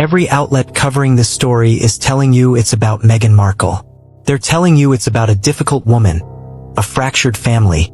Every outlet covering this story is telling you it's about Meghan Markle. They're telling you it's about a difficult woman, a fractured family,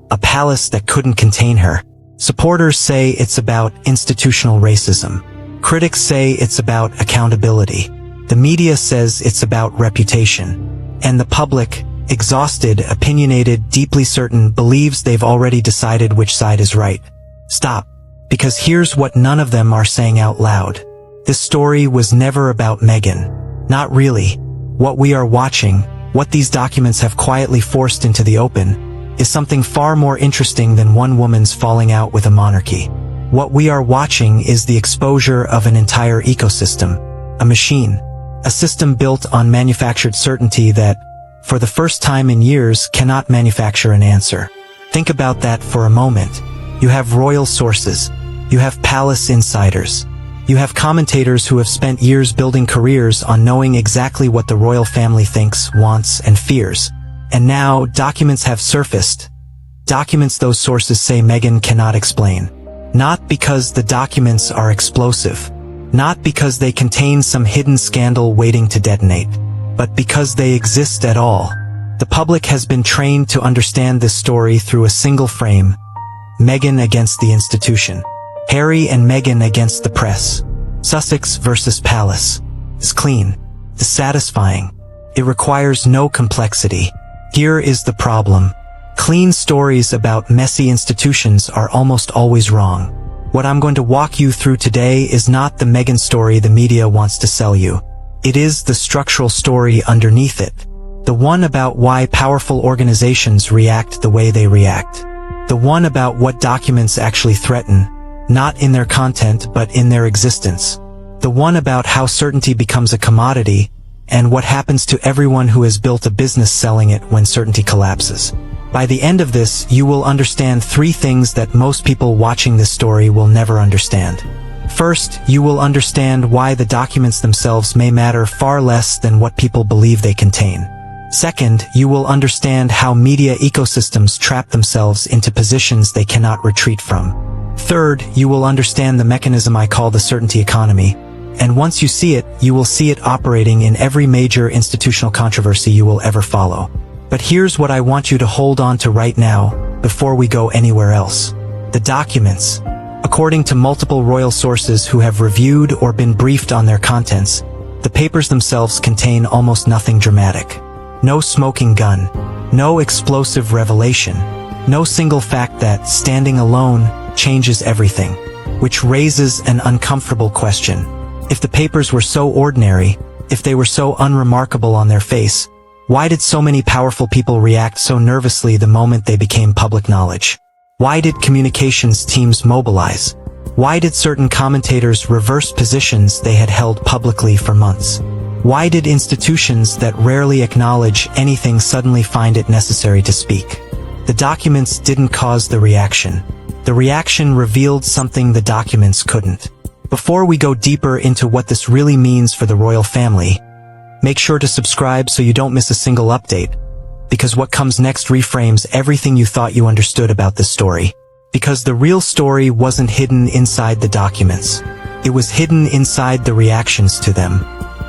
a palace that couldn't contain her. Supporters say it's about institutional racism. Critics say it's about accountability. The media says it's about reputation. And the public, exhausted, opinionated, deeply certain, believes they've already decided which side is right. Stop. Because here's what none of them are saying out loud. This story was never about Meghan. Not really. What we are watching, what these documents have quietly forced into the open, is something far more interesting than one woman's falling out with a monarchy. What we are watching is the exposure of an entire ecosystem, a machine, a system built on manufactured certainty that, for the first time in years, cannot manufacture an answer. Think about that for a moment. You have royal sources. You have palace insiders. You have commentators who have spent years building careers on knowing exactly what the royal family thinks, wants, and fears. And now, documents have surfaced. Documents those sources say Meghan cannot explain. Not because the documents are explosive. Not because they contain some hidden scandal waiting to detonate. But because they exist at all. The public has been trained to understand this story through a single frame. Meghan against the institution. Harry and Meghan against the press. Sussex versus Palace. It's clean. It's satisfying. It requires no complexity. Here is the problem. Clean stories about messy institutions are almost always wrong. What I'm going to walk you through today is not the Meghan story the media wants to sell you. It is the structural story underneath it. The one about why powerful organizations react the way they react. The one about what documents actually threaten, not in their content but in their existence. The one about how certainty becomes a commodity, and what happens to everyone who has built a business selling it when certainty collapses. By the end of this, you will understand three things that most people watching this story will never understand. First, you will understand why the documents themselves may matter far less than what people believe they contain. Second, you will understand how media ecosystems trap themselves into positions they cannot retreat from. Third, you will understand the mechanism I call the certainty economy. And once you see it, you will see it operating in every major institutional controversy you will ever follow. But here's what I want you to hold on to right now, before we go anywhere else. The documents. According to multiple royal sources who have reviewed or been briefed on their contents, the papers themselves contain almost nothing dramatic. No smoking gun. No explosive revelation. No single fact that, standing alone, changes everything. Which raises an uncomfortable question. If the papers were so ordinary, if they were so unremarkable on their face, why did so many powerful people react so nervously the moment they became public knowledge? Why did communications teams mobilize? Why did certain commentators reverse positions they had held publicly for months? Why did institutions that rarely acknowledge anything suddenly find it necessary to speak? The documents didn't cause the reaction. The reaction revealed something the documents couldn't. Before we go deeper into what this really means for the royal family, make sure to subscribe so you don't miss a single update, because what comes next reframes everything you thought you understood about this story. Because the real story wasn't hidden inside the documents. It was hidden inside the reactions to them.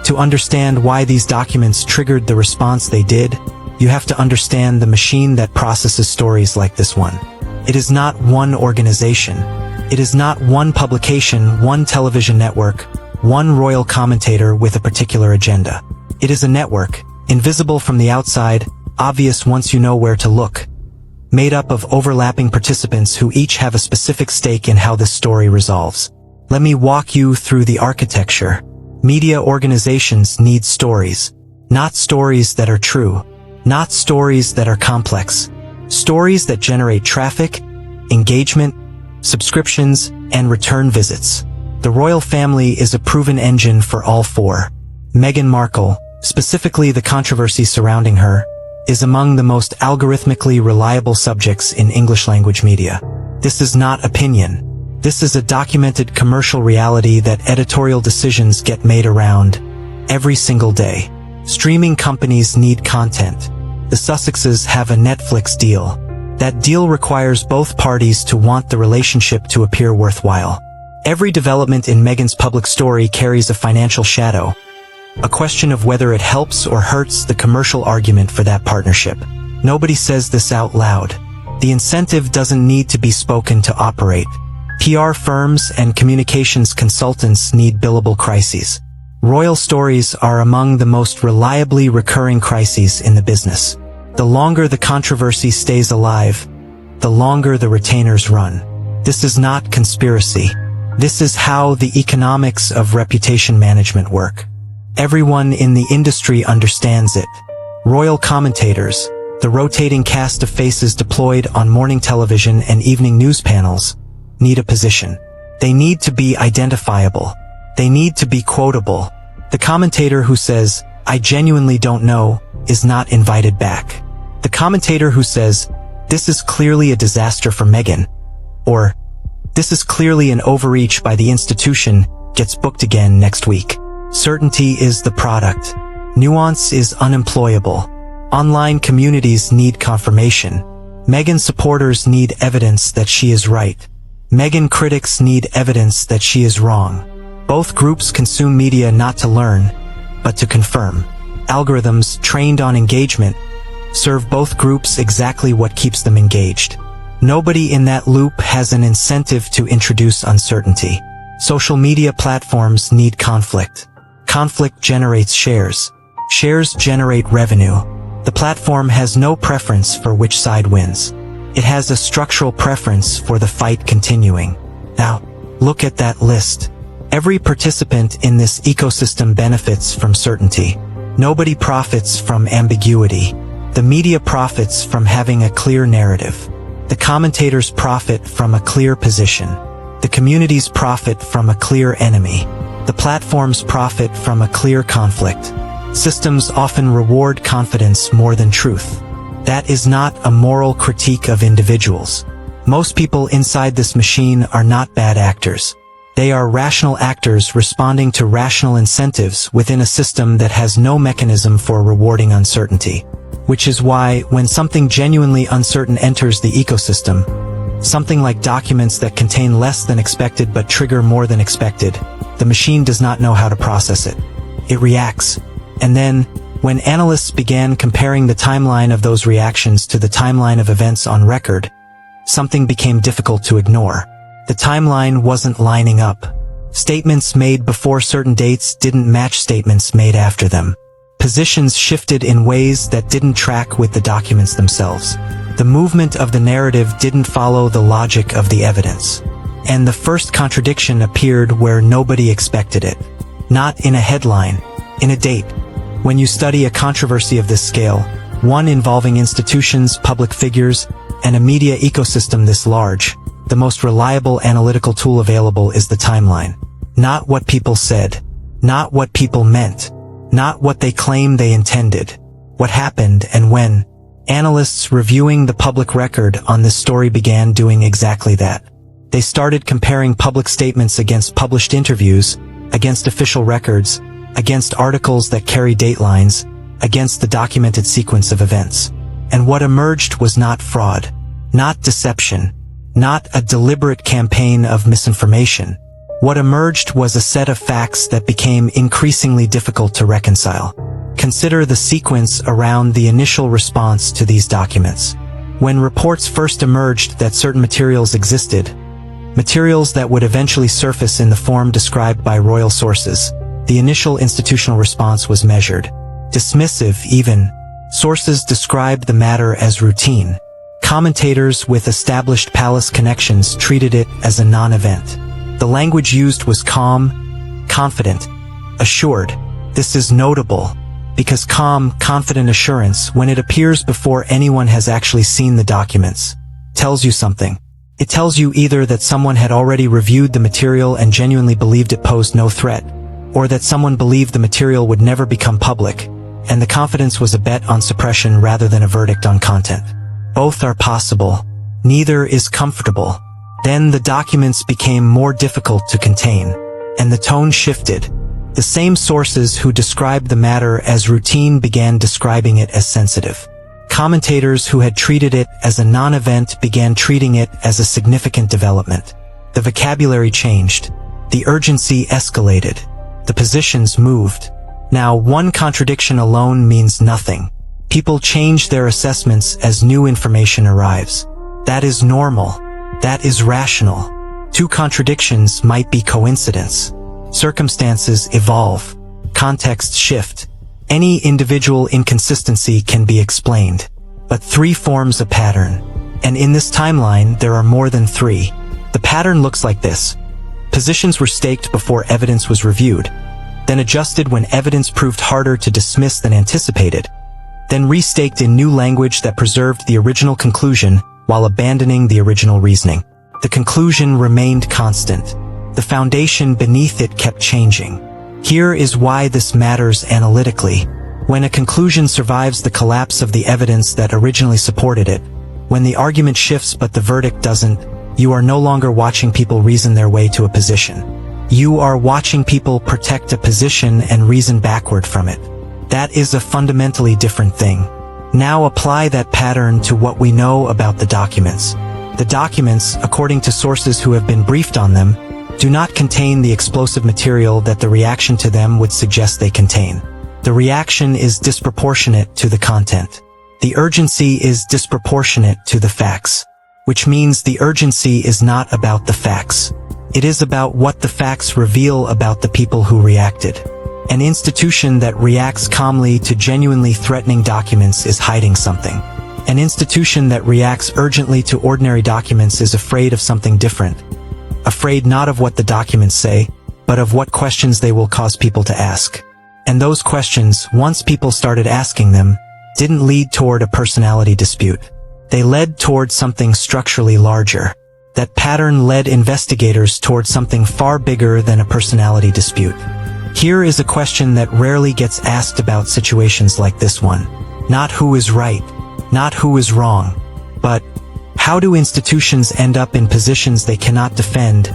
To understand why these documents triggered the response they did, you have to understand the machine that processes stories like this one. It is not one organization. It is not one publication, one television network, one royal commentator with a particular agenda. It is a network, invisible from the outside, obvious once you know where to look, made up of overlapping participants who each have a specific stake in how this story resolves. Let me walk you through the architecture. Media organizations need stories. Not stories that are true. Not stories that are complex. Stories that generate traffic, engagement, subscriptions, and return visits. The royal family is a proven engine for all four. Meghan Markle, specifically the controversy surrounding her, is among the most algorithmically reliable subjects in English-language media. This is not opinion. This is a documented commercial reality that editorial decisions get made around every single day. Streaming companies need content. The Sussexes have a Netflix deal. That deal requires both parties to want the relationship to appear worthwhile. Every development in Meghan's public story carries a financial shadow, a question of whether it helps or hurts the commercial argument for that partnership. Nobody says this out loud. The incentive doesn't need to be spoken to operate. PR firms and communications consultants need billable crises. Royal stories are among the most reliably recurring crises in the business. The longer the controversy stays alive, the longer the retainers run. This is not conspiracy. This is how the economics of reputation management work. Everyone in the industry understands it. Royal commentators, the rotating cast of faces deployed on morning television and evening news panels, need a position. They need to be identifiable. They need to be quotable. The commentator who says, "I genuinely don't know," is not invited back. The commentator who says, "This is clearly a disaster for Meghan," or "This is clearly an overreach by the institution," gets booked again next week. Certainty is the product. Nuance is unemployable. Online communities need confirmation. Meghan supporters need evidence that she is right. Meghan critics need evidence that she is wrong. Both groups consume media not to learn, but to confirm. Algorithms trained on engagement serve both groups exactly what keeps them engaged. Nobody in that loop has an incentive to introduce uncertainty. Social media platforms need conflict. Conflict generates shares. Shares generate revenue. The platform has no preference for which side wins. It has a structural preference for the fight continuing. Now, look at that list. Every participant in this ecosystem benefits from certainty. Nobody profits from ambiguity. The media profits from having a clear narrative. The commentators profit from a clear position. The communities profit from a clear enemy. The platforms profit from a clear conflict. Systems often reward confidence more than truth. That is not a moral critique of individuals. Most people inside this machine are not bad actors. They are rational actors responding to rational incentives within a system that has no mechanism for rewarding uncertainty. Which is why, when something genuinely uncertain enters the ecosystem, something like documents that contain less than expected but trigger more than expected, the machine does not know how to process it. It reacts. And then, when analysts began comparing the timeline of those reactions to the timeline of events on record, something became difficult to ignore. The timeline wasn't lining up. Statements made before certain dates didn't match statements made after them. Positions shifted in ways that didn't track with the documents themselves. The movement of the narrative didn't follow the logic of the evidence. And the first contradiction appeared where nobody expected it. Not in a headline, in a date. When you study a controversy of this scale, one involving institutions, public figures, and a media ecosystem this large, the most reliable analytical tool available is the timeline. Not what people said. Not what people meant. Not what they claim they intended. What happened and when. Analysts reviewing the public record on this story began doing exactly that. They started comparing public statements against published interviews, against official records, against articles that carry datelines, against the documented sequence of events. And what emerged was not fraud, not deception, not a deliberate campaign of misinformation. What emerged was a set of facts that became increasingly difficult to reconcile. Consider the sequence around the initial response to these documents. When reports first emerged that certain materials existed, materials that would eventually surface in the form described by royal sources, the initial institutional response was measured. Dismissive, even. Sources described the matter as routine. Commentators with established palace connections treated it as a non-event. The language used was calm, confident, assured. This is notable, because calm, confident assurance, when it appears before anyone has actually seen the documents, tells you something. It tells you either that someone had already reviewed the material and genuinely believed it posed no threat, or that someone believed the material would never become public, and the confidence was a bet on suppression rather than a verdict on content. Both are possible. Neither is comfortable. Then the documents became more difficult to contain, and the tone shifted. The same sources who described the matter as routine began describing it as sensitive. Commentators who had treated it as a non-event began treating it as a significant development. The vocabulary changed. The urgency escalated. The positions moved. Now, one contradiction alone means nothing. People change their assessments as new information arrives. That is normal. That is rational. Two contradictions might be coincidence. Circumstances evolve. Contexts shift. Any individual inconsistency can be explained. But three forms a pattern. And in this timeline, there are more than three. The pattern looks like this. Positions were staked before evidence was reviewed, then adjusted when evidence proved harder to dismiss than anticipated, then restaked in new language that preserved the original conclusion while abandoning the original reasoning. The conclusion remained constant. The foundation beneath it kept changing. Here is why this matters analytically. When a conclusion survives the collapse of the evidence that originally supported it, when the argument shifts but the verdict doesn't, you are no longer watching people reason their way to a position. You are watching people protect a position and reason backward from it. That is a fundamentally different thing. Now apply that pattern to what we know about the documents. The documents, according to sources who have been briefed on them, do not contain the explosive material that the reaction to them would suggest they contain. The reaction is disproportionate to the content. The urgency is disproportionate to the facts, which means the urgency is not about the facts. It is about what the facts reveal about the people who reacted. An institution that reacts calmly to genuinely threatening documents is hiding something. An institution that reacts urgently to ordinary documents is afraid of something different. Afraid not of what the documents say, but of what questions they will cause people to ask. And those questions, once people started asking them, didn't lead toward a personality dispute. They led toward something structurally larger. That pattern led investigators toward something far bigger than a personality dispute. Here is a question that rarely gets asked about situations like this one. Not who is right, not who is wrong, but how do institutions end up in positions they cannot defend,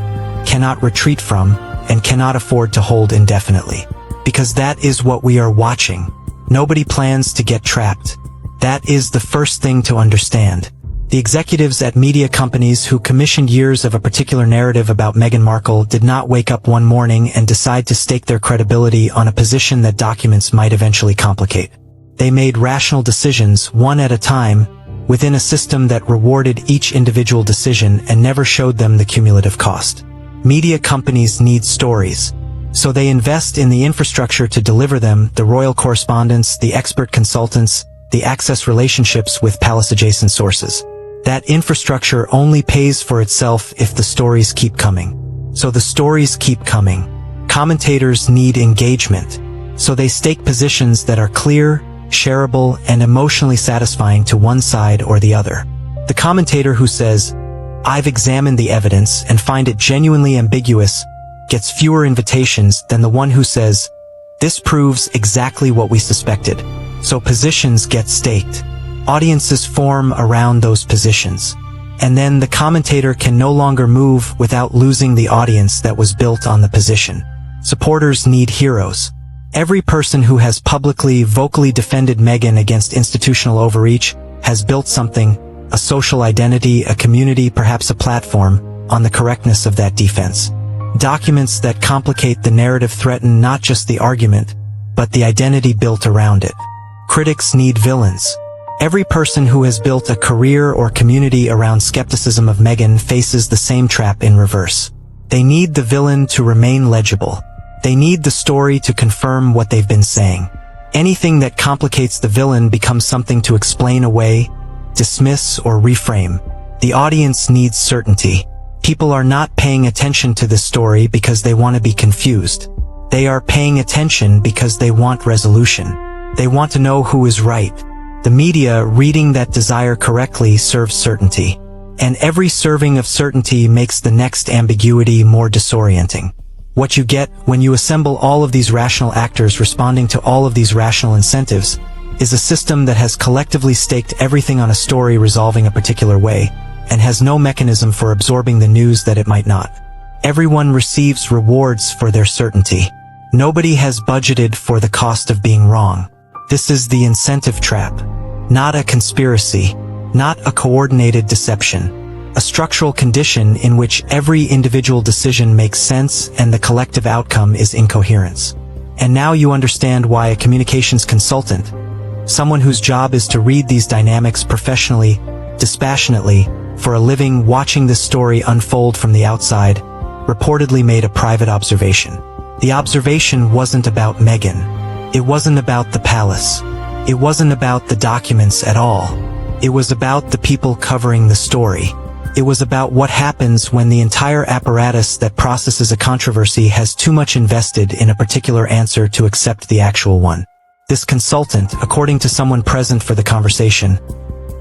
cannot retreat from, and cannot afford to hold indefinitely? Because that is what we are watching. Nobody plans to get trapped. That is the first thing to understand. The executives at media companies who commissioned years of a particular narrative about Meghan Markle did not wake up one morning and decide to stake their credibility on a position that documents might eventually complicate. They made rational decisions, one at a time, within a system that rewarded each individual decision and never showed them the cumulative cost. Media companies need stories, so they invest in the infrastructure to deliver them: the royal correspondence, the expert consultants, the access relationships with palace-adjacent sources. That infrastructure only pays for itself if the stories keep coming. So the stories keep coming. Commentators need engagement, so they stake positions that are clear, shareable, and emotionally satisfying to one side or the other. The commentator who says, "I've examined the evidence and find it genuinely ambiguous," gets fewer invitations than the one who says, "This proves exactly what we suspected." So positions get staked. Audiences form around those positions. And then the commentator can no longer move without losing the audience that was built on the position. Supporters need heroes. Every person who has publicly, vocally defended Meghan against institutional overreach has built something, a social identity, a community, perhaps a platform, on the correctness of that defense. Documents that complicate the narrative threaten not just the argument, but the identity built around it. Critics need villains. Every person who has built a career or community around skepticism of Meghan faces the same trap in reverse. They need the villain to remain legible. They need the story to confirm what they've been saying. Anything that complicates the villain becomes something to explain away, dismiss, or reframe. The audience needs certainty. People are not paying attention to this story because they want to be confused. They are paying attention because they want resolution. They want to know who is right. The media, reading that desire correctly, serves certainty. And every serving of certainty makes the next ambiguity more disorienting. What you get when you assemble all of these rational actors responding to all of these rational incentives is a system that has collectively staked everything on a story resolving a particular way, and has no mechanism for absorbing the news that it might not. Everyone receives rewards for their certainty. Nobody has budgeted for the cost of being wrong. This is the incentive trap. Not a conspiracy, not a coordinated deception. a structural condition in which every individual decision makes sense and the collective outcome is incoherence. And now you understand why a communications consultant, someone whose job is to read these dynamics professionally, dispassionately, for a living, watching this story unfold from the outside, reportedly made a private observation. The observation wasn't about Meghan. It wasn't about the palace. It wasn't about the documents at all. It was about the people covering the story. It was about what happens when the entire apparatus that processes a controversy has too much invested in a particular answer to accept the actual one. This consultant, according to someone present for the conversation,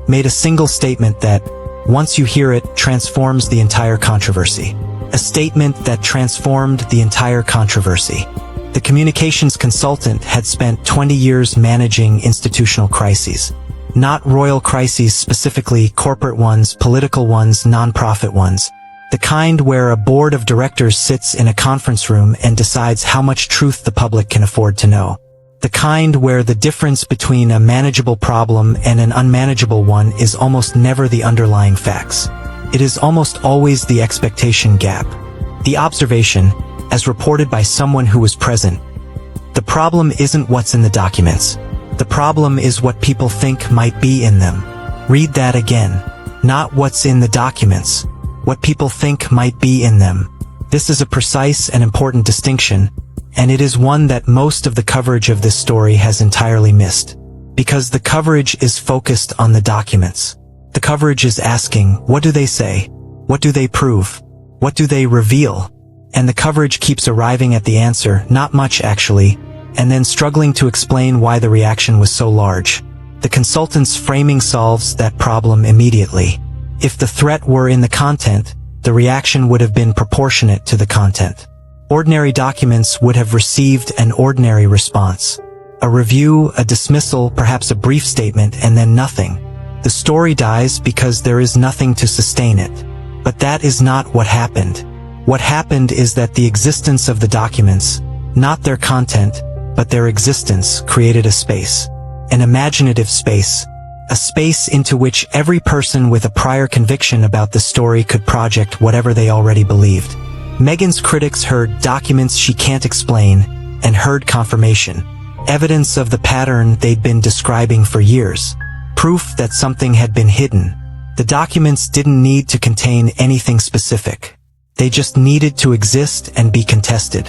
made a single statement that, once you hear it, transforms the entire controversy. A statement that transformed the entire controversy. The communications consultant had spent 20 years managing institutional crises. Not royal crises specifically, corporate ones, political ones, non-profit ones. The kind where a board of directors sits in a conference room and decides how much truth the public can afford to know. The kind where the difference between a manageable problem and an unmanageable one is almost never the underlying facts. It is almost always the expectation gap. The observation, as reported by someone who was present, the problem isn't what's in the documents. The problem is what people think might be in them. Read that again. Not what's in the documents. What people think might be in them. This is a precise and important distinction, and it is one that most of the coverage of this story has entirely missed. Because the coverage is focused on the documents. The coverage is asking, what do they say? What do they prove? What do they reveal? And the coverage keeps arriving at the answer, not much actually, and then struggling to explain why the reaction was so large. The consultant's framing solves that problem immediately. If the threat were in the content, the reaction would have been proportionate to the content. Ordinary documents would have received an ordinary response. A review, a dismissal, perhaps a brief statement, and then nothing. The story dies because there is nothing to sustain it. But that is not what happened. What happened is that the existence of the documents, not their content, but their existence, created a space. An imaginative space. A space into which every person with a prior conviction about the story could project whatever they already believed. Meghan's critics heard documents she can't explain, and heard confirmation. Evidence of the pattern they'd been describing for years. Proof that something had been hidden. The documents didn't need to contain anything specific. They just needed to exist and be contested.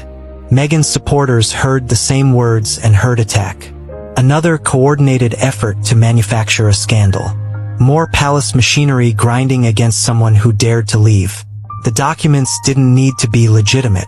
Meghan's supporters heard the same words and heard attack. Another coordinated effort to manufacture a scandal. More palace machinery grinding against someone who dared to leave. The documents didn't need to be legitimate.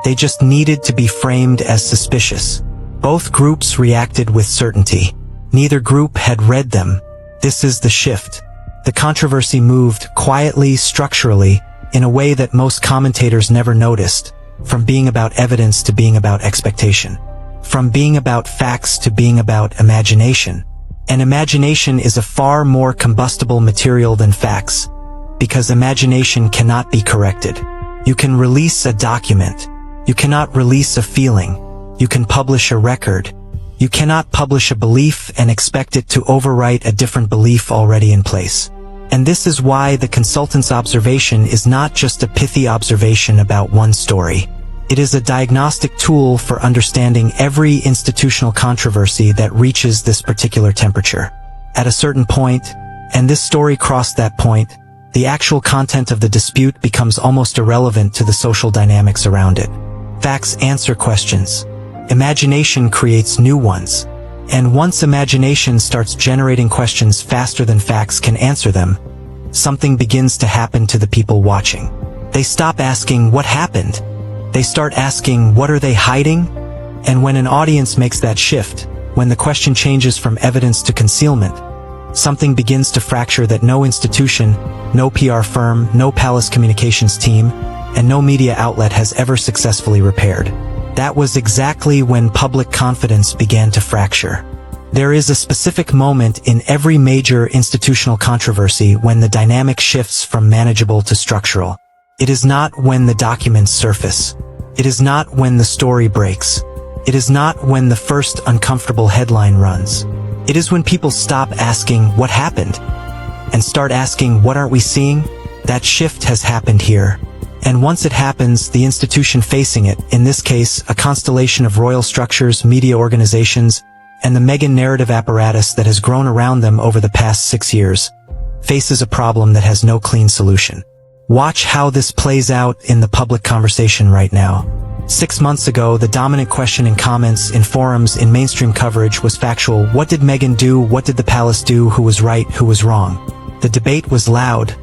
They just needed to be framed as suspicious. Both groups reacted with certainty. Neither group had read them. This is the shift. The controversy moved quietly, structurally, in a way that most commentators never noticed, from being about evidence to being about expectation. From being about facts to being about imagination. And imagination is a far more combustible material than facts, because imagination cannot be corrected. You can release a document. You cannot release a feeling. You can publish a record. You cannot publish a belief and expect it to overwrite a different belief already in place. And this is why the consultant's observation is not just a pithy observation about one story. It is a diagnostic tool for understanding every institutional controversy that reaches this particular temperature. At a certain point, and this story crossed that point, the actual content of the dispute becomes almost irrelevant to the social dynamics around it. Facts answer questions. Imagination creates new ones. And once imagination starts generating questions faster than facts can answer them, something begins to happen to the people watching. They stop asking what happened. They start asking what are they hiding? And when an audience makes that shift, when the question changes from evidence to concealment, something begins to fracture that no institution, no PR firm, no palace communications team, and no media outlet has ever successfully repaired. That was exactly when public confidence began to fracture. There is a specific moment in every major institutional controversy when the dynamic shifts from manageable to structural. It is not when the documents surface. It is not when the story breaks. It is not when the first uncomfortable headline runs. It is when people stop asking what happened and start asking what aren't we seeing? That shift has happened here. And once it happens, the institution facing it, in this case, a constellation of royal structures, media organizations, and the Meghan narrative apparatus that has grown around them over the past 6 years, faces a problem that has no clean solution. Watch how this plays out in the public conversation right now. 6 months ago, the dominant question in comments, in forums, in mainstream coverage was factual. What did Meghan do? What did the palace do? Who was right? Who was wrong? The debate was loud,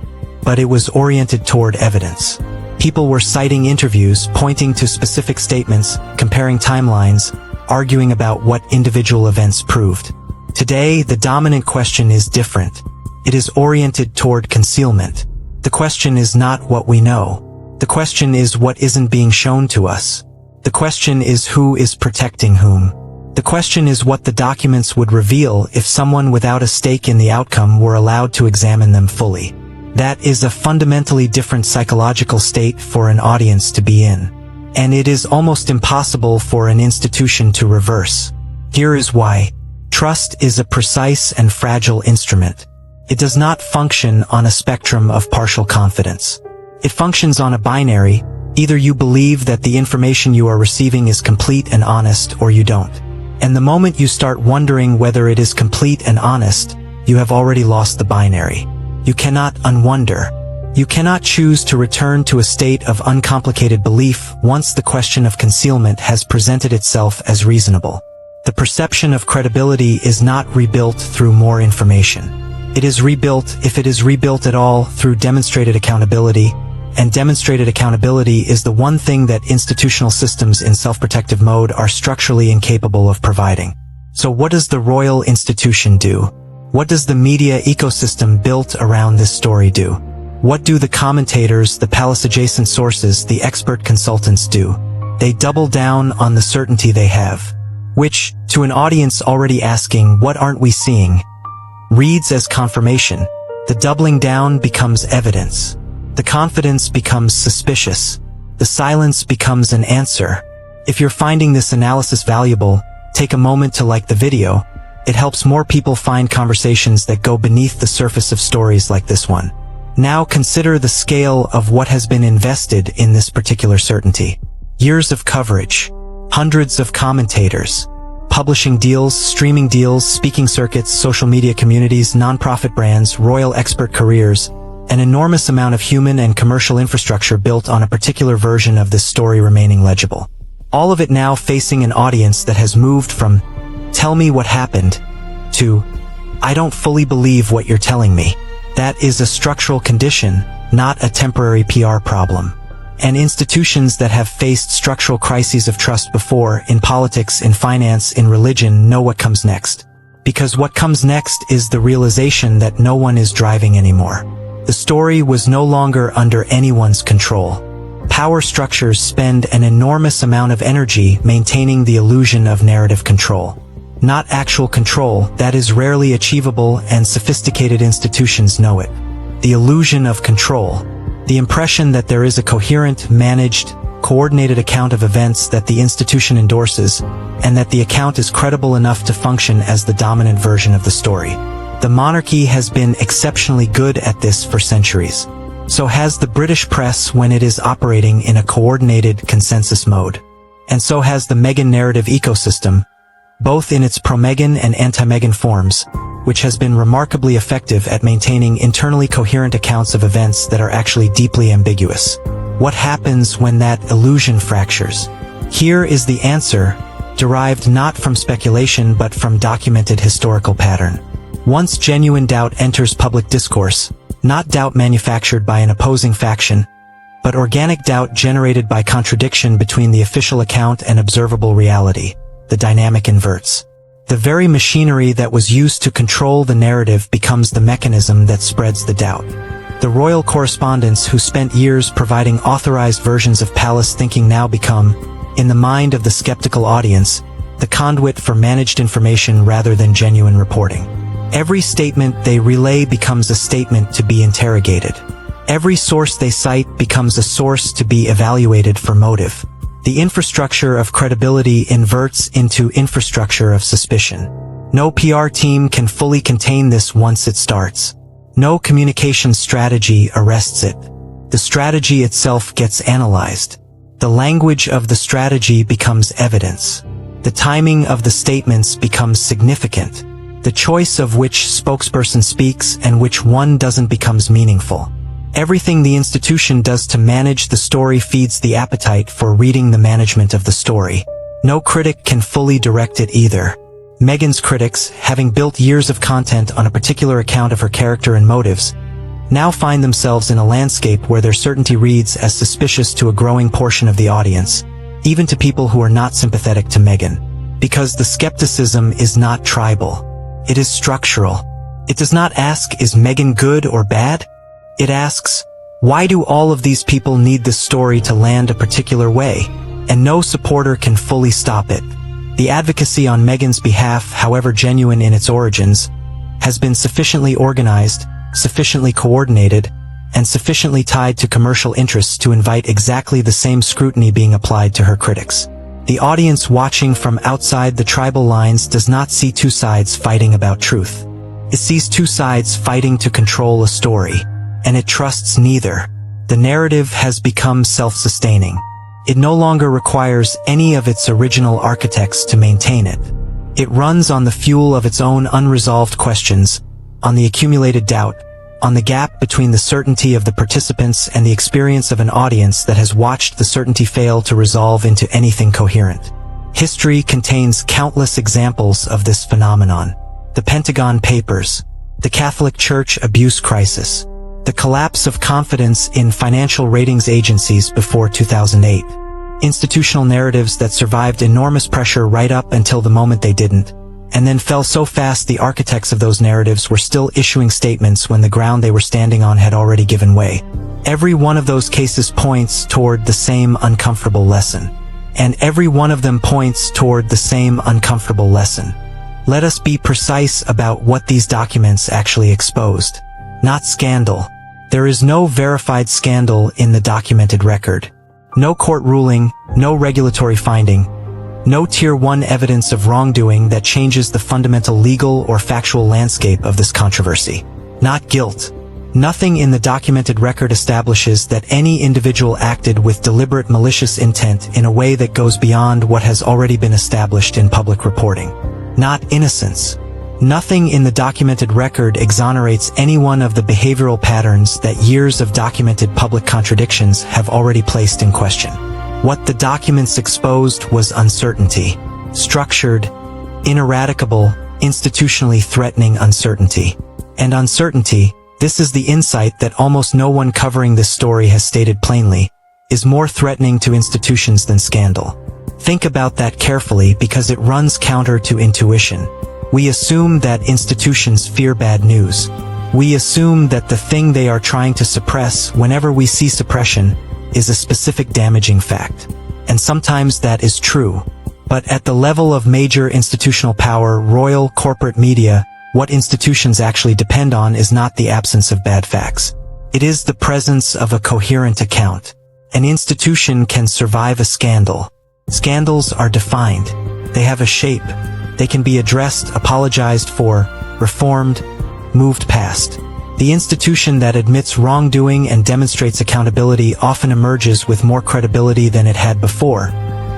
but it was oriented toward evidence. People were citing interviews, pointing to specific statements, comparing timelines, arguing about what individual events proved. Today, the dominant question is different. It is oriented toward concealment. The question is not what we know. The question is what isn't being shown to us. The question is who is protecting whom. The question is what the documents would reveal if someone without a stake in the outcome were allowed to examine them fully. That is a fundamentally different psychological state for an audience to be in. And it is almost impossible for an institution to reverse. Here is why. Trust is a precise and fragile instrument. It does not function on a spectrum of partial confidence. It functions on a binary. Either you believe that the information you are receiving is complete and honest, or you don't. And the moment you start wondering whether it is complete and honest, you have already lost the binary. You cannot unwonder. You cannot choose to return to a state of uncomplicated belief once the question of concealment has presented itself as reasonable. The perception of credibility is not rebuilt through more information. It is rebuilt, if it is rebuilt at all, through demonstrated accountability, and demonstrated accountability is the one thing that institutional systems in self-protective mode are structurally incapable of providing. So what does the royal institution do? What does the media ecosystem built around this story do? What do the commentators, the palace-adjacent sources, the expert consultants do? They double down on the certainty they have, which, to an audience already asking, what aren't we seeing, reads as confirmation. The doubling down becomes evidence. The confidence becomes suspicious. The silence becomes an answer. If you're finding this analysis valuable, take a moment to like the video. It helps more people find conversations that go beneath the surface of stories like this one. Now consider the scale of what has been invested in this particular certainty. Years of coverage, hundreds of commentators, publishing deals, streaming deals, speaking circuits, social media communities, nonprofit brands, royal expert careers, an enormous amount of human and commercial infrastructure built on a particular version of this story remaining legible. All of it now facing an audience that has moved from, "Tell me what happened," to, "I don't fully believe what you're telling me." That is a structural condition, not a temporary PR problem. And institutions that have faced structural crises of trust before, in politics, in finance, in religion, know what comes next. Because what comes next is the realization that no one is driving anymore. The story was no longer under anyone's control. Power structures spend an enormous amount of energy maintaining the illusion of narrative control. Not actual control, that is rarely achievable, and sophisticated institutions know it. The illusion of control. The impression that there is a coherent, managed, coordinated account of events that the institution endorses, and that the account is credible enough to function as the dominant version of the story. The monarchy has been exceptionally good at this for centuries. So has the British press when it is operating in a coordinated consensus mode. And so has the Meghan narrative ecosystem, both in its pro-Meghan and anti-Meghan forms, which has been remarkably effective at maintaining internally coherent accounts of events that are actually deeply ambiguous. What happens when that illusion fractures? Here is the answer, derived not from speculation but from documented historical pattern. Once genuine doubt enters public discourse, not doubt manufactured by an opposing faction, but organic doubt generated by contradiction between the official account and observable reality, the dynamic inverts. The very machinery that was used to control the narrative becomes the mechanism that spreads the doubt. The royal correspondents who spent years providing authorized versions of palace thinking now become, in the mind of the skeptical audience, the conduit for managed information rather than genuine reporting. Every statement they relay becomes a statement to be interrogated. Every source they cite becomes a source to be evaluated for motive. The infrastructure of credibility inverts into infrastructure of suspicion. No PR team can fully contain this once it starts. No communication strategy arrests it. The strategy itself gets analyzed. The language of the strategy becomes evidence. The timing of the statements becomes significant. The choice of which spokesperson speaks and which one doesn't becomes meaningful. Everything the institution does to manage the story feeds the appetite for reading the management of the story. No critic can fully direct it either. Meghan's critics, having built years of content on a particular account of her character and motives, now find themselves in a landscape where their certainty reads as suspicious to a growing portion of the audience, even to people who are not sympathetic to Meghan. Because the skepticism is not tribal. It is structural. It does not ask, is Meghan good or bad? It asks, why do all of these people need this story to land a particular way? And no supporter can fully stop it. The advocacy on Meghan's behalf, however genuine in its origins, has been sufficiently organized, sufficiently coordinated, and sufficiently tied to commercial interests to invite exactly the same scrutiny being applied to her critics. The audience watching from outside the tribal lines does not see two sides fighting about truth. It sees two sides fighting to control a story, and it trusts neither. The narrative has become self-sustaining. It no longer requires any of its original architects to maintain it. It runs on the fuel of its own unresolved questions, on the accumulated doubt, on the gap between the certainty of the participants and the experience of an audience that has watched the certainty fail to resolve into anything coherent. History contains countless examples of this phenomenon. The Pentagon Papers, the Catholic Church abuse crisis, the collapse of confidence in financial ratings agencies before 2008, institutional narratives that survived enormous pressure right up until the moment they didn't, and then fell so fast the architects of those narratives were still issuing statements when the ground they were standing on had already given way. Every one of those cases points toward the same uncomfortable lesson. And every one of them points toward the same uncomfortable lesson. Let us be precise about what these documents actually exposed. Not scandal. There is no verified scandal in the documented record. No court ruling, no regulatory finding, no Tier 1 evidence of wrongdoing that changes the fundamental legal or factual landscape of this controversy. Not guilt. Nothing in the documented record establishes that any individual acted with deliberate malicious intent in a way that goes beyond what has already been established in public reporting. Not innocence. Nothing in the documented record exonerates anyone of the behavioral patterns that years of documented public contradictions have already placed in question. What the documents exposed was uncertainty. Structured, ineradicable, institutionally threatening uncertainty. And uncertainty, this is the insight that almost no one covering this story has stated plainly, is more threatening to institutions than scandal. Think about that carefully because it runs counter to intuition. We assume that institutions fear bad news. We assume that the thing they are trying to suppress whenever we see suppression is a specific damaging fact. And sometimes that is true. But at the level of major institutional power, royal corporate media, what institutions actually depend on is not the absence of bad facts. It is the presence of a coherent account. An institution can survive a scandal. Scandals are defined. They have a shape. They can be addressed, apologized for, reformed, moved past. The institution that admits wrongdoing and demonstrates accountability often emerges with more credibility than it had before,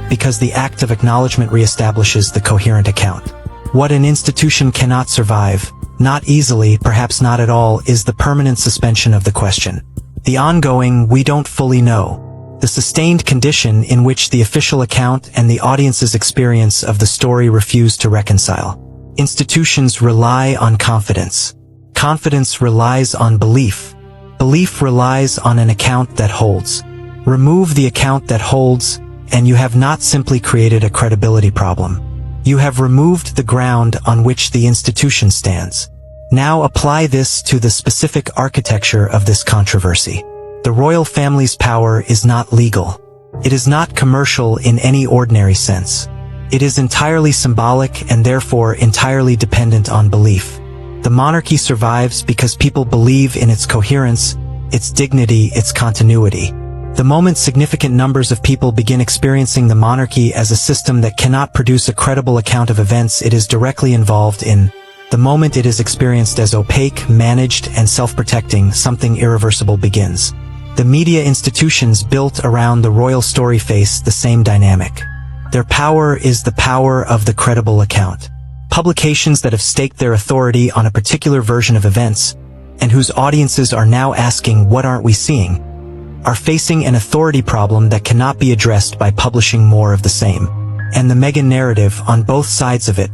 because the act of acknowledgement reestablishes the coherent account. What an institution cannot survive, not easily, perhaps not at all, is the permanent suspension of the question. The ongoing, we don't fully know. The sustained condition in which the official account and the audience's experience of the story refuse to reconcile. Institutions rely on confidence. Confidence relies on belief. Belief relies on an account that holds. Remove the account that holds, and you have not simply created a credibility problem. You have removed the ground on which the institution stands. Now apply this to the specific architecture of this controversy. The royal family's power is not legal. It is not commercial in any ordinary sense. It is entirely symbolic and therefore entirely dependent on belief. The monarchy survives because people believe in its coherence, its dignity, its continuity. The moment significant numbers of people begin experiencing the monarchy as a system that cannot produce a credible account of events it is directly involved in, The moment it is experienced as opaque, managed, and self-protecting, something irreversible begins. The media institutions built around the royal story face the same dynamic. Their power is the power of the credible account. Publications that have staked their authority on a particular version of events, and whose audiences are now asking, what aren't we seeing, are facing an authority problem that cannot be addressed by publishing more of the same. And the Meghan narrative, on both sides of it,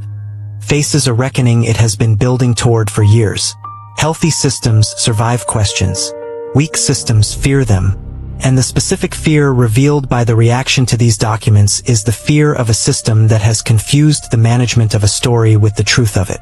faces a reckoning it has been building toward for years. Healthy systems survive questions. Weak systems fear them. And the specific fear revealed by the reaction to these documents is the fear of a system that has confused the management of a story with the truth of it.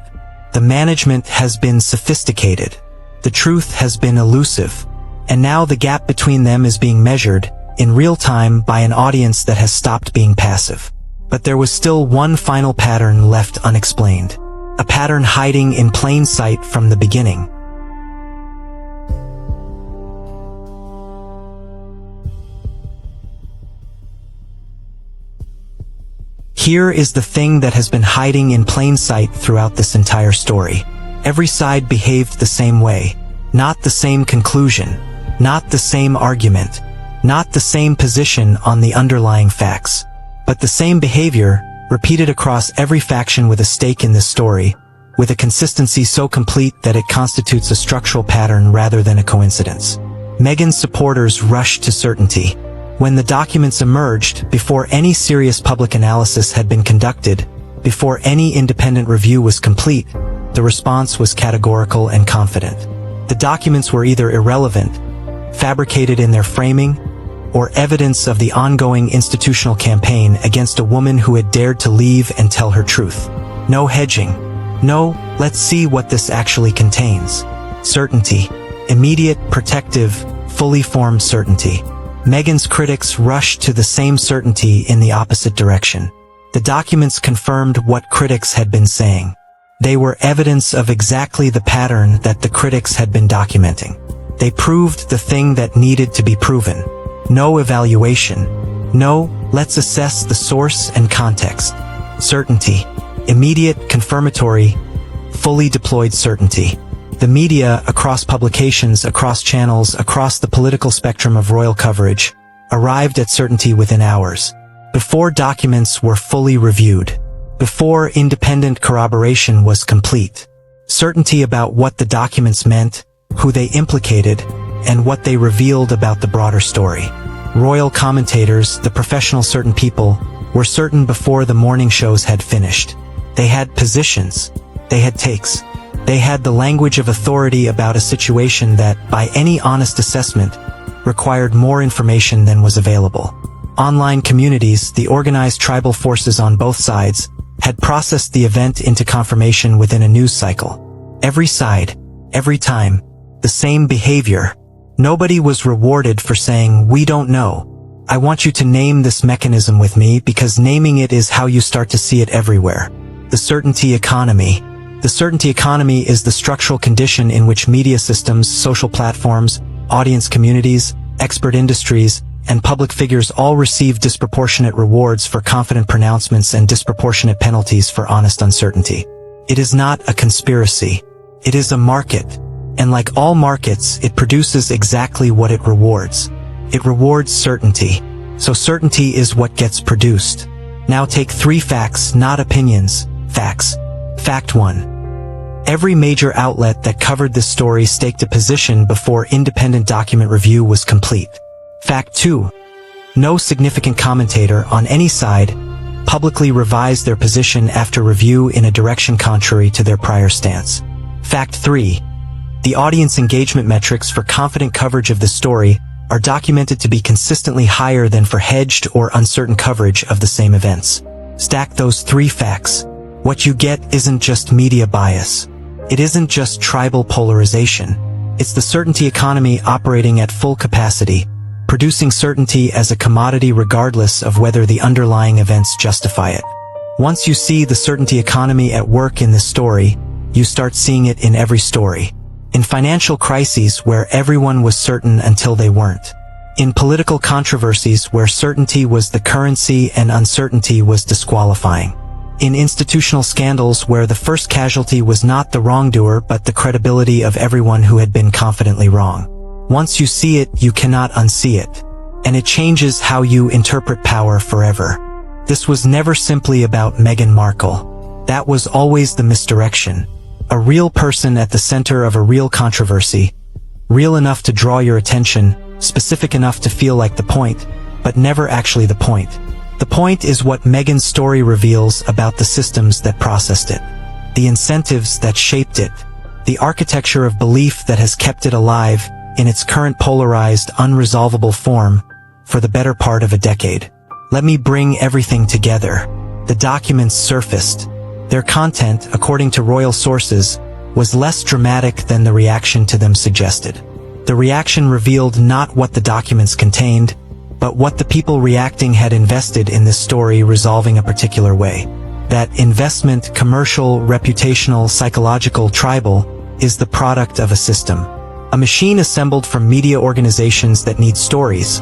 The management has been sophisticated. The truth has been elusive. And now the gap between them is being measured, in real time, by an audience that has stopped being passive. But there was still one final pattern left unexplained. A pattern hiding in plain sight from the beginning. Here is the thing that has been hiding in plain sight throughout this entire story. Every side behaved the same way. Not the same conclusion. Not the same argument. Not the same position on the underlying facts. But the same behavior, repeated across every faction with a stake in this story, with a consistency so complete that it constitutes a structural pattern rather than a coincidence. Meghan's supporters rushed to certainty. When the documents emerged, before any serious public analysis had been conducted, before any independent review was complete, the response was categorical and confident. The documents were either irrelevant, fabricated in their framing, or evidence of the ongoing institutional campaign against a woman who had dared to leave and tell her truth. No hedging. No, let's see what this actually contains. Certainty. Immediate, protective, fully formed certainty. Meghan's critics rushed to the same certainty in the opposite direction. The documents confirmed what critics had been saying. They were evidence of exactly the pattern that the critics had been documenting. They proved the thing that needed to be proven. No evaluation. No, let's assess the source and context. Certainty. Immediate, confirmatory, fully deployed certainty. The media, across publications, across channels, across the political spectrum of royal coverage, arrived at certainty within hours. Before documents were fully reviewed. Before independent corroboration was complete. Certainty about what the documents meant, who they implicated, and what they revealed about the broader story. Royal commentators, the professional certain people, were certain before the morning shows had finished. They had positions. They had takes. They had the language of authority about a situation that, by any honest assessment, required more information than was available. Online communities, the organized tribal forces on both sides, had processed the event into confirmation within a news cycle. Every side, every time, the same behavior. Nobody was rewarded for saying, "We don't know. I want you to name this mechanism with me because naming it is how you start to see it everywhere." The certainty economy. The certainty economy is the structural condition in which media systems, social platforms, audience communities, expert industries, and public figures all receive disproportionate rewards for confident pronouncements and disproportionate penalties for honest uncertainty. It is not a conspiracy. It is a market. And like all markets, it produces exactly what it rewards. It rewards certainty. So certainty is what gets produced. Now take 3 facts, not opinions. Facts. Fact 1. Every major outlet that covered this story staked a position before independent document review was complete. Fact 2. No significant commentator on any side publicly revised their position after review in a direction contrary to their prior stance. Fact 3. The audience engagement metrics for confident coverage of the story are documented to be consistently higher than for hedged or uncertain coverage of the same events. Stack those 3 facts. What you get isn't just media bias. It isn't just tribal polarization. It's the certainty economy operating at full capacity, producing certainty as a commodity regardless of whether the underlying events justify it. Once you see the certainty economy at work in this story, you start seeing it in every story. In financial crises where everyone was certain until they weren't. In political controversies where certainty was the currency and uncertainty was disqualifying. In institutional scandals where the first casualty was not the wrongdoer but the credibility of everyone who had been confidently wrong. Once you see it, you cannot unsee it. And it changes how you interpret power forever. This was never simply about Meghan Markle. That was always the misdirection. A real person at the center of a real controversy. Real enough to draw your attention, specific enough to feel like the point, but never actually the point. The point is what Meghan's story reveals about the systems that processed it, the incentives that shaped it, the architecture of belief that has kept it alive in its current polarized, unresolvable form for the better part of a decade. Let me bring everything together. The documents surfaced. Their content, according to royal sources, was less dramatic than the reaction to them suggested. The reaction revealed not what the documents contained, but what the people reacting had invested in this story resolving a particular way. That investment, commercial, reputational, psychological, tribal, is the product of a system. A machine assembled from media organizations that need stories,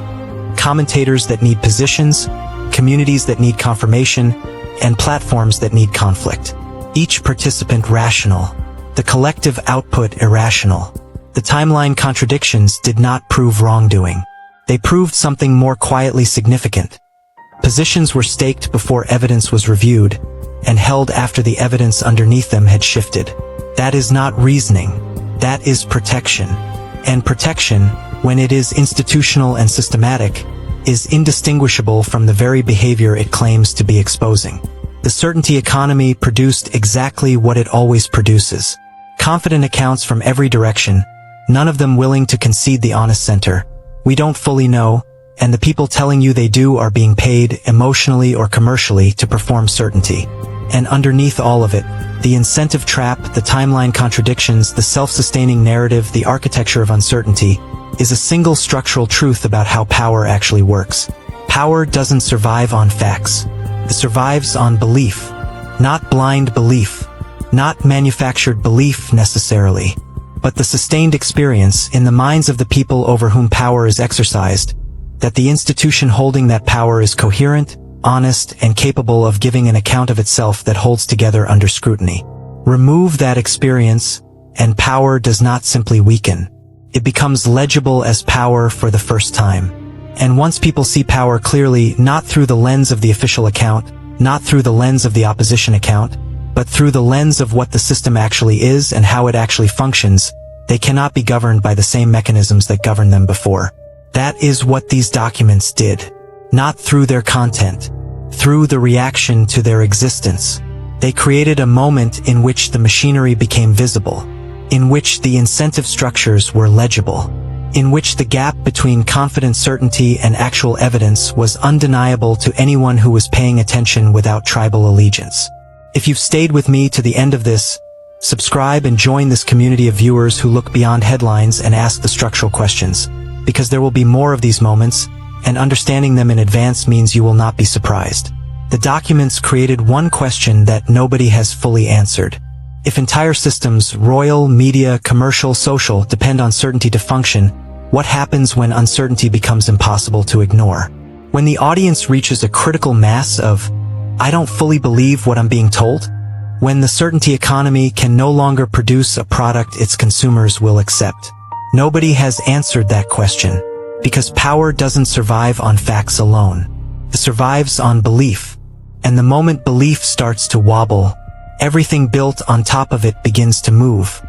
commentators that need positions, communities that need confirmation, and platforms that need conflict. Each participant rational, the collective output irrational. The timeline contradictions did not prove wrongdoing. They proved something more quietly significant. Positions were staked before evidence was reviewed, and held after the evidence underneath them had shifted. That is not reasoning. That is protection. And protection, when it is institutional and systematic, is indistinguishable from the very behavior it claims to be exposing. The certainty economy produced exactly what it always produces. Confident accounts from every direction, none of them willing to concede the honest center. We don't fully know, and the people telling you they do are being paid, emotionally or commercially, to perform certainty. And underneath all of it, the incentive trap, the timeline contradictions, the self-sustaining narrative, the architecture of uncertainty, is a single structural truth about how power actually works. Power doesn't survive on facts. It survives on belief. Not blind belief. Not manufactured belief necessarily, but the sustained experience in the minds of the people over whom power is exercised, that the institution holding that power is coherent, honest, and capable of giving an account of itself that holds together under scrutiny. Remove that experience, and power does not simply weaken. It becomes legible as power for the first time. And once people see power clearly, not through the lens of the official account, not through the lens of the opposition account, but through the lens of what the system actually is and how it actually functions, they cannot be governed by the same mechanisms that governed them before. That is what these documents did. Not through their content, through the reaction to their existence. They created a moment in which the machinery became visible, in which the incentive structures were legible, in which the gap between confident certainty and actual evidence was undeniable to anyone who was paying attention without tribal allegiance. If you've stayed with me to the end of this, subscribe and join this community of viewers who look beyond headlines and ask the structural questions, because there will be more of these moments, and understanding them in advance means you will not be surprised. The documents created one question that nobody has fully answered. If entire systems, royal, media, commercial, social, depend on certainty to function, what happens when uncertainty becomes impossible to ignore? When the audience reaches a critical mass of, I don't fully believe what I'm being told? When the certainty economy can no longer produce a product its consumers will accept? Nobody has answered that question, because power doesn't survive on facts alone. It survives on belief. And the moment belief starts to wobble, everything built on top of it begins to move.